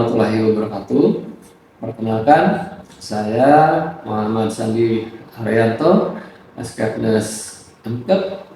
warahmatullahi wabarakatuh. Perkenalkan, saya Muhammad Sandi Haryanto, Askapnes MKep,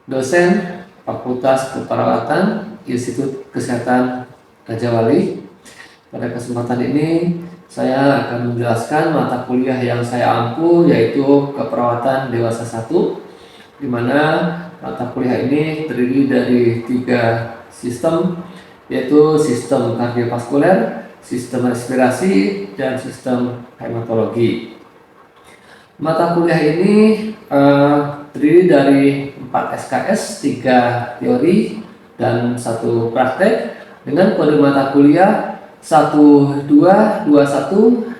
dosen Fakultas Keperawatan Institut Kesehatan Raja Wali. Pada kesempatan ini, saya akan menjelaskan mata kuliah yang saya ampu, yaitu Keperawatan Dewasa 1, di mana mata kuliah ini terdiri dari 3 sistem, yaitu sistem kardiovaskuler, sistem respirasi, dan sistem hematologi. Mata kuliah ini terdiri dari 4 SKS, 3 teori, dan 1 praktek dengan kode mata kuliah 1221221.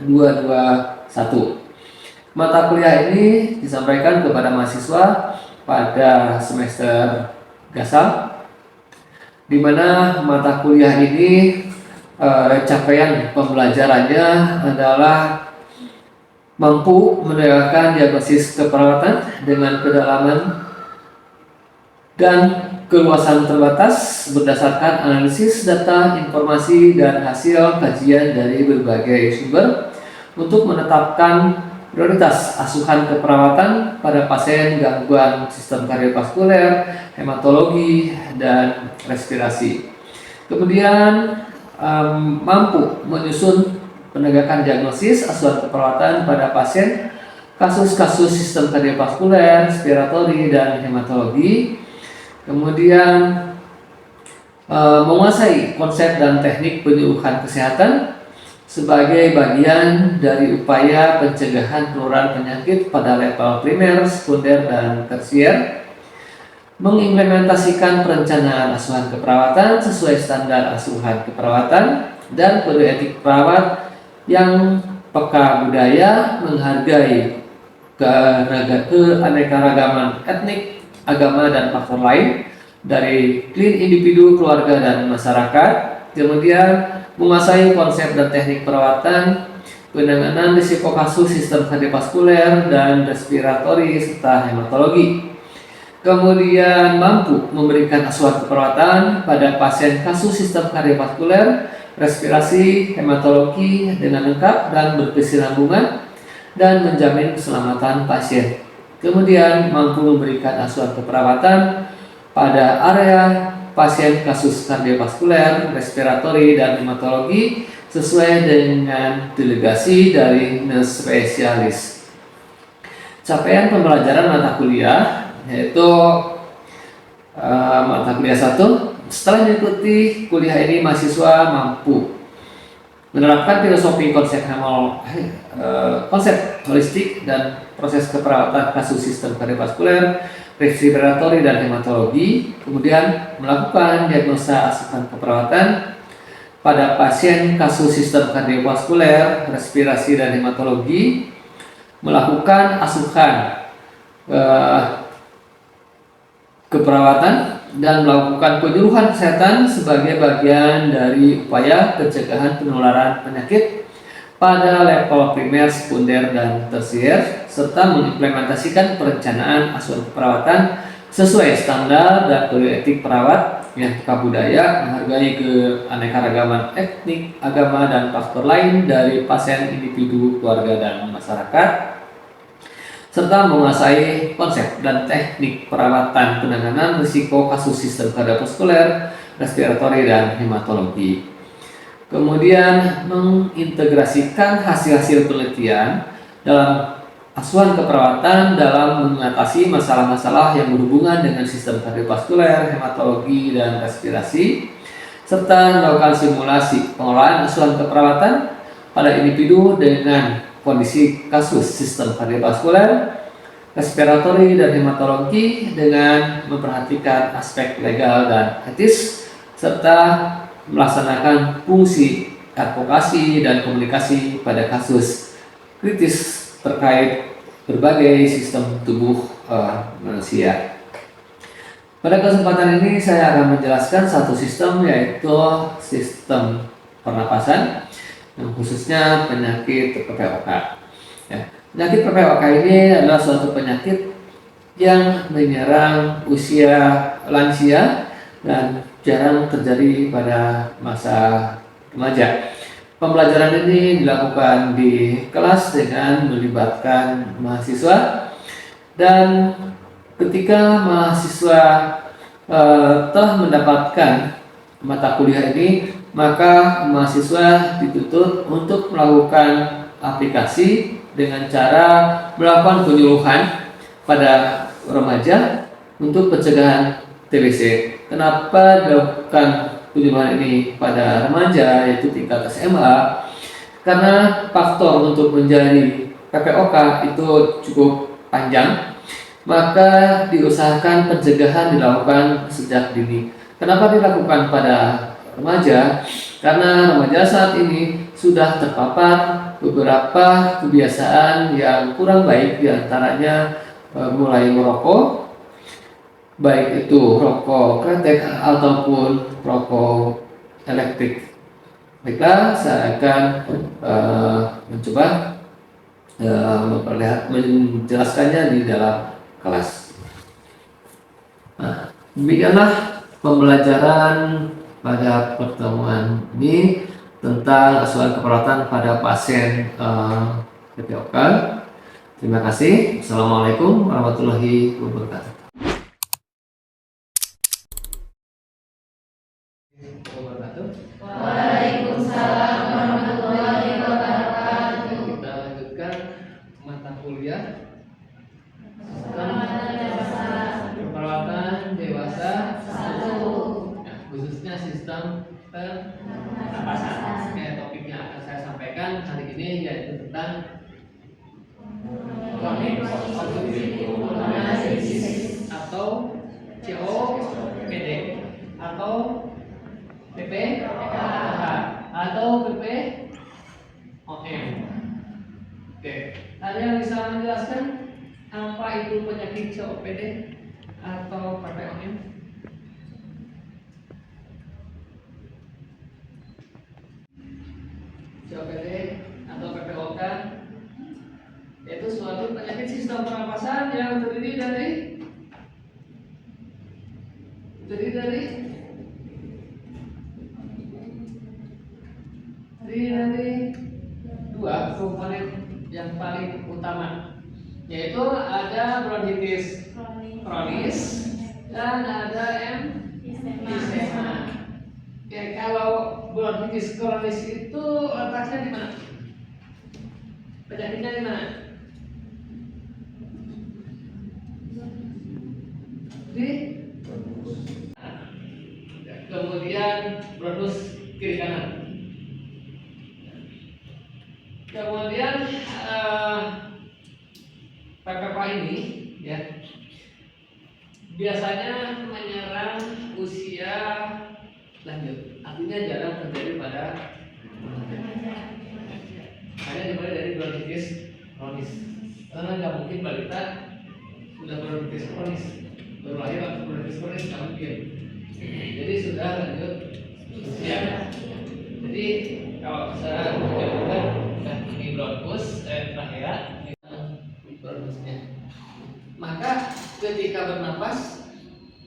Mata kuliah ini disampaikan kepada mahasiswa pada semester gasal, di mana mata kuliah ini capaian pembelajarannya adalah mampu menegakkan diagnosis keperawatan dengan kedalaman dan keluasan terbatas berdasarkan analisis data, informasi, dan hasil kajian dari berbagai sumber untuk menetapkan prioritas asuhan keperawatan pada pasien gangguan sistem kardiovaskuler, hematologi, dan respirasi. Kemudian mampu menyusun penegakan diagnosis asuhan keperawatan pada pasien kasus-kasus sistem kardiovaskuler, respiratori, dan hematologi. Kemudian menguasai konsep dan teknik penyuluhan kesehatan sebagai bagian dari upaya pencegahan penularan penyakit pada level primer, sekunder, dan tersier, mengimplementasikan perencanaan asuhan keperawatan sesuai standar asuhan keperawatan dan kode etik perawat yang peka budaya, menghargai keanekaragaman etnik, agama, dan faktor lain dari clean individu, keluarga, dan masyarakat. Kemudian menguasai konsep dan teknik perawatan, penanganan risiko kasus sistem kardiovaskuler dan respiratori serta hematologi. Kemudian mampu memberikan asuhan keperawatan pada pasien kasus sistem kardiovaskuler, respirasi, hematologi dengan lengkap dan berkesinambungan dan menjamin keselamatan pasien. Kemudian mampu memberikan asuhan keperawatan pada area pasien kasus kardiovaskuler, respiratori, dan hematologi sesuai dengan delegasi dari nurse spesialis. Capaian pembelajaran mata kuliah yaitu mata kuliah 1. Setelah mengikuti kuliah ini, mahasiswa mampu menerapkan filosofi konsep holistik dan proses keperawatan kasus sistem kardiovaskuler, respiratori, dan hematologi. Kemudian melakukan diagnosa asuhan keperawatan pada pasien kasus sistem kardiovaskuler, respirasi, dan hematologi. Melakukan asuhan keperawatan dan melakukan penyuluhan kesehatan sebagai bagian dari upaya pencegahan penularan penyakit pada level primer, sekunder, dan tersier, serta mengimplementasikan perencanaan asuhan keperawatan sesuai standar dan kode etik perawat yang peka budaya, menghargai keanekaragaman etnik, agama, dan faktor lain dari pasien, individu, keluarga, dan masyarakat, serta menguasai konsep dan teknik perawatan penanganan risiko kasus sistem kardiovaskuler, respiratori, dan hematologi. Kemudian mengintegrasikan hasil-hasil penelitian dalam asuhan keperawatan dalam mengatasi masalah-masalah yang berhubungan dengan sistem kardiovaskuler, hematologi, dan respirasi, serta melakukan simulasi pengolahan asuhan keperawatan pada individu dengan kondisi kasus sistem kardiovaskuler, respiratori, dan hematologi dengan memperhatikan aspek legal dan etis, serta melaksanakan fungsi advokasi dan komunikasi pada kasus kritis terkait berbagai sistem tubuh manusia. Pada kesempatan ini saya akan menjelaskan satu sistem, yaitu sistem pernapasan, yang khususnya penyakit PPOK. Ya, penyakit PPOK ini adalah suatu penyakit yang menyerang usia lansia dan jarang terjadi pada masa remaja. Pembelajaran ini dilakukan di kelas dengan melibatkan mahasiswa, dan ketika mahasiswa telah mendapatkan mata kuliah ini, maka mahasiswa dituntut untuk melakukan aplikasi dengan cara melakukan penyuluhan pada remaja untuk pencegahan TBC. Kenapa dilakukan penyuluhan ini pada remaja, yaitu tingkat SMA? Karena faktor untuk menjadi PPOK itu cukup panjang, maka diusahakan pencegahan dilakukan sejak dini. Kenapa dilakukan pada remaja? Karena remaja saat ini sudah terpapar beberapa kebiasaan yang kurang baik, diantaranya mulai merokok, baik itu rokok kretek ataupun rokok elektrik. Baiklah, saya akan mencoba menjelaskannya di dalam kelas. Nah, demikianlah pembelajaran pada pertemuan ini tentang asuhan keperawatan pada pasien PPOK. Terima kasih. Assalamualaikum warahmatullahi wabarakatuh. Waalaikumsalam warahmatullahi wabarakatuh. Kita lanjutkan mata kuliah keperawatan dewasa 1. Nah, khususnya sistem pernapasan. Topiknya akan saya sampaikan hari ini yaitu tentang kronik obstruktif pulmoner atau COPD atau PPOK atau PPOM. Oke, ada yang bisa menjelaskan apa itu penyakit COPD atau PPOM? COPD atau PPOK yaitu suatu penyakit sistem pernapasan yang terdiri dari dua komponen yang paling utama, yaitu ada bronkitis kronis dan ada emfisema. Oke, kalau bronkitis kronis itu letaknya di mana? Penyakitnya di mana? Di kemudian bronkus kiri kanan. Kemudian PPK ini ya biasanya menyerang usia lanjut, artinya jarang terjadi pada hanya dimulai dari bronkitis kronis, karena nggak mungkin balita sudah bronkitis kronis baru lahir atau bronkitis kronis, nggak mungkin. Jadi sudah lanjut usia. Jadi kalau saya menyebutkan ini bronkus, trachea, bronkusnya, maka ketika bernapas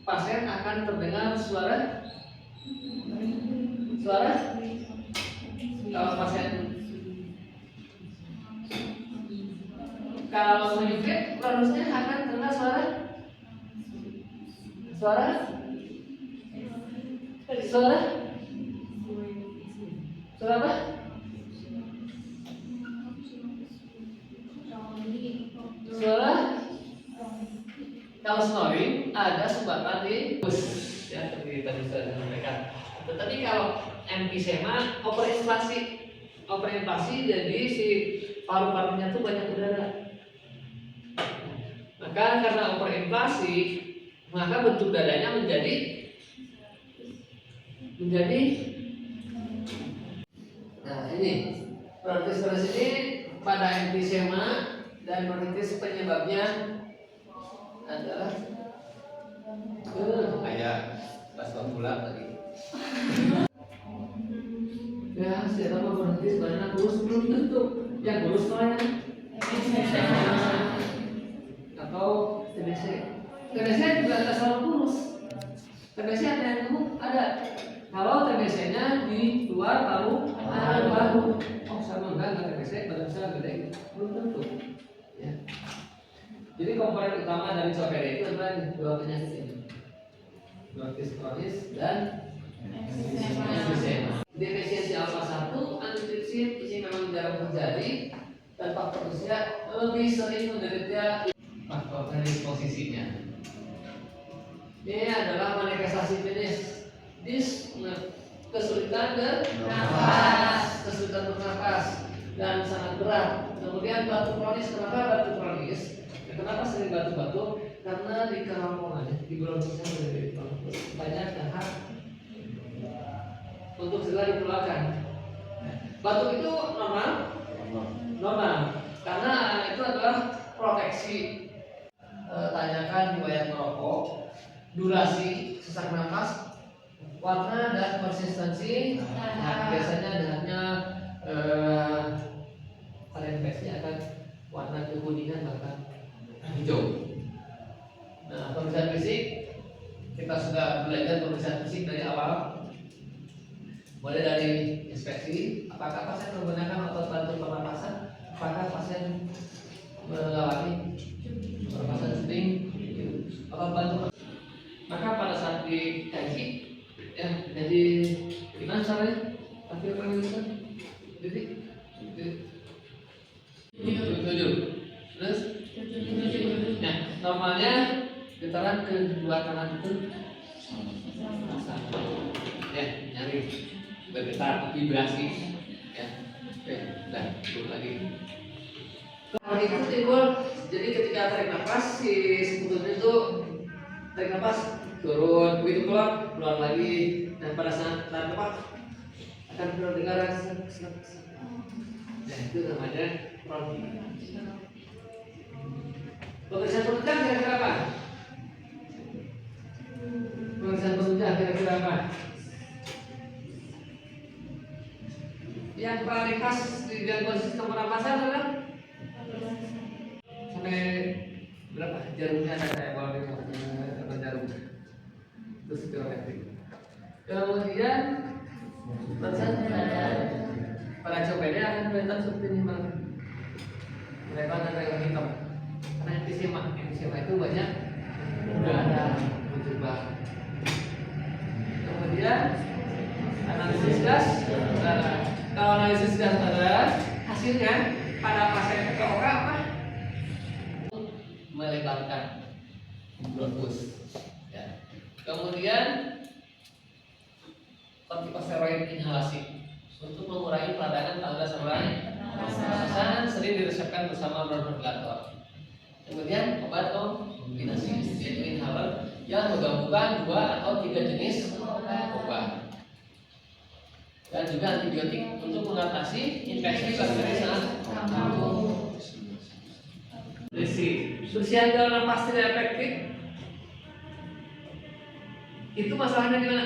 pasien akan terdengar suara kalau pasien kalau menyempit bronkusnya akan terdengar suara apa? Suara kalau snoring ada sumbatan di bus ya, seperti tadi saya sampaikan. Tetapi kalau emfisema overinflasi, jadi si paru-parunya tuh banyak udara. Maka karena overinflasi, maka bentuk dadanya menjadi nah ini bronkitis ini pada emfisema dan bronkitis penyebabnya adalah kayak bakso gula tadi. Ya, siapa bronkitis banyak kurus belum tentu. Yang kurus mana? Atau TBC. TBC juga tidak selalu kurus. TBC ada yang gemuk, ada. Kalau TBC-nya di luar paru-paru. Oh, sama enggak TBC, badan saya gede. Belum tentu. Ya. Jadi komponen utama dari COPD itu adalah dua penyakit ini. Bronkitis kronis dan emfisema. Defisiensi alfa 1 antitripsin ini memang jarang terjadi dan faktor usia lebih sering menderita faktor dari posisinya. Ini adalah manifestasi klinis kesulitan bernafas, dan sangat berat. Kemudian batuk kronis. Kenapa batuk kronis? Kenapa sering batuk-batuk? Karena di kerongkongan, di bronkusnya banyak dahak untuk segera dikeluarkan. Batuk itu normal, karena itu adalah proteksi. Tanyakan riwayat merokok, durasi sesak nafas, warna dan konsistensi. Nah, biasanya dahaknya kalian akan warna kekuningan bahkan hijau. Nah, pemeriksaan fisik kita sudah belajar pemeriksaan fisik dari awal, mulai dari inspeksi apakah pasien menggunakan otot bantu pernapasan, apakah pasien mengalami pernapasan sering, otot bantu. Maka pada saat dikaji, ya jadi gimana caranya? Tapi apa yang bisa? Jadi tujuh. Terus? Nah, normalnya getaran kedua kanan itu sama. Ya, nyari bergetar, vibrasi. Ya, oke, udah, dulu lagi. Kalau itu timbul, jadi ketika tarik nafas si sebetulnya itu tarik nafas turun, begitu keluar lagi, dan pada saat tarik nafas akan terdengar dan itu namanya bronki. Pemeriksaan penunjang kira-kira apa? Pemeriksaan penunjang kira-kira apa? Yang paling khas di gangguan sistem pernapasan adalah sampai berapa? Jarumnya ada saya bawa di rumah jarum. Terus kilometrik. Kemudian pada COPD akan kelihatan seperti ini bang. Lebar dan rel hitam. Karena emfisema itu banyak udara berjubah. Kemudian analisis gas. Kalau analisis gas adalah hasilnya pada pasien POK apa? Melebarkan bronkus. Ya. Kemudian kortikosteroid inhalasi untuk mengurangi peradangan saluran pernapasan sering diresepkan bersama bronchodilator. Kemudian obat kombinasi yaitu inhaler yang menggabungkan 2 atau 3 jenis obat. Dan juga antibiotik untuk mengatasi infeksi bakteri saat kambuh. Terus yang dalam nafas tidak efektif itu masalahnya di mana?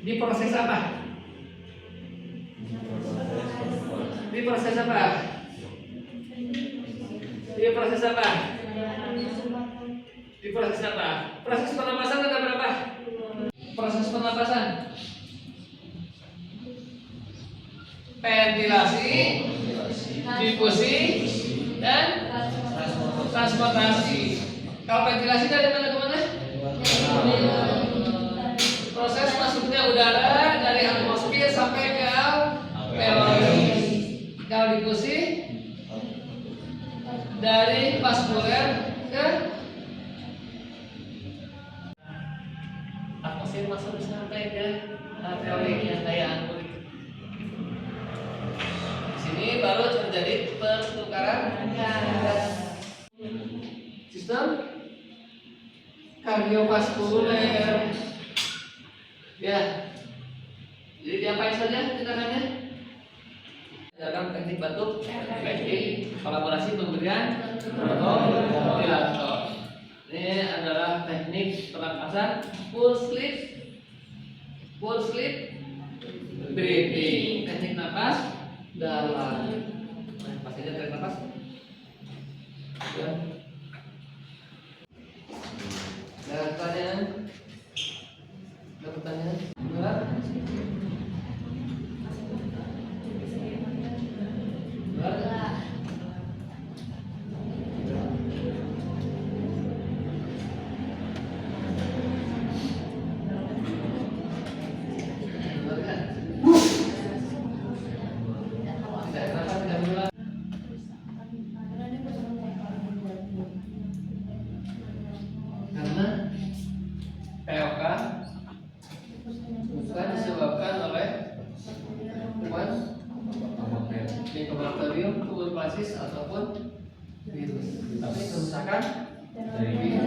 Di proses apa? Di proses apa? Di proses apa? Di proses apa? Proses pernapasan ada berapa? Proses pernapasan. Ventilasi, difusi, dan transportasi. Kalau ventilasi dari mana ke mana? Proses masuknya udara dari atmosfer sampai ke alveoli. Kalau difusi dari vaskuler ke atmosfer masuk sampai ke alveoli yang kayak anggur. Ini baru terjadi pertukaran gas. Sistem kardiovaskuler. Ya. Jadi diapain saja tindakannya? Dalam teknik batuk, teknik kolaborasi pemberian bronchodilator. Ini adalah teknik pernapasan full sleep breathing. Teknik nafas dalam. Nah, pas aja tarik nafas. Ya. Ada pertanyaan? Ada pertanyaan? POK bukan disebabkan oleh kuman Mycobacterium tuberculosis ataupun virus, tapi kerusakan dari virus.